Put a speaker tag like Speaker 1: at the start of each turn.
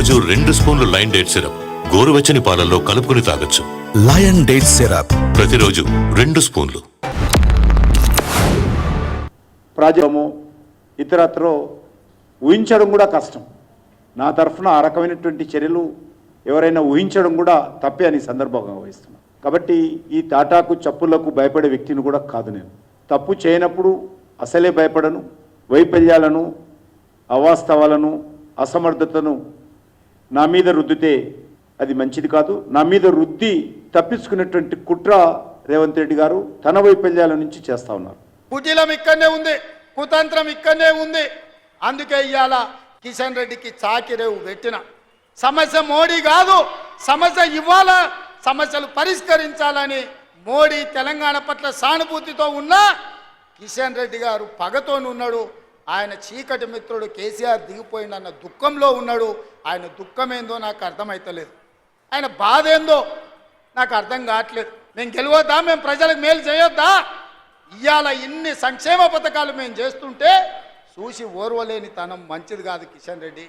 Speaker 1: రోజు 2 స్పూన్లు lion date syrup గోరువెచ్చని పాలల్లో కలుపుకుని తాగొచ్చు.
Speaker 2: లయన్ డేట్ సిరప్
Speaker 1: ప్రతిరోజు 2 స్పూన్లు.
Speaker 3: ప్రాజెక్టు ఇతరత్రో ఊహించడం కూడా కష్టం. నా తరఫున ఆ రకమైనటువంటి చర్యలు ఎవరైనా ఊహించడం కూడా తప్పే అని సందర్భంగా వహిస్తున్నాను. కాబట్టి ఈ తాటాకు చప్పులకు భయపడే వ్యక్తిని కూడా కాదు నేను. తప్పు చేయనప్పుడు అసలే భయపడను. వైఫల్యాలను, అవాస్తవాలను, అసమర్థతను నా మీద రుద్దితే అది మంచిది కాదు. నా మీద రుద్ది తప్పించుకునేటువంటి కుట్ర రేవంత్ రెడ్డి గారు తన వైఫల్యాల నుంచి చేస్తూ ఉన్నారు.
Speaker 4: కుటిలం ఇక్కడనే ఉంది, కుతంత్రం ఇక్కడనే ఉంది. అందుకే ఇవాళ కిషన్ రెడ్డికి చాకిరేవు పెట్టిన. సమస్య మోడీ కాదు, సమస్య ఇవాళ సమస్యలు పరిష్కరించాలని మోడీ తెలంగాణ పట్ల సానుభూతితో ఉన్నా కిషన్ రెడ్డి గారు పగతోనున్నాడు. ఆయన చీకటి మిత్రుడు కేసీఆర్ దిగిపోయిందన్న దుఃఖంలో ఉన్నాడు. ఆయన దుఃఖం ఏందో నాకు అర్థమవుతలేదు, ఆయన బాధ ఏందో నాకు అర్థం కావట్లేదు. మేము గెలవద్దా, మేము ప్రజలకు మేలు చేయొద్దా? ఇవాళ ఇన్ని సంక్షేమ పథకాలు మేము చేస్తుంటే చూసి ఓర్వలేని తనం మంచిది కాదు కిషన్ రెడ్డి.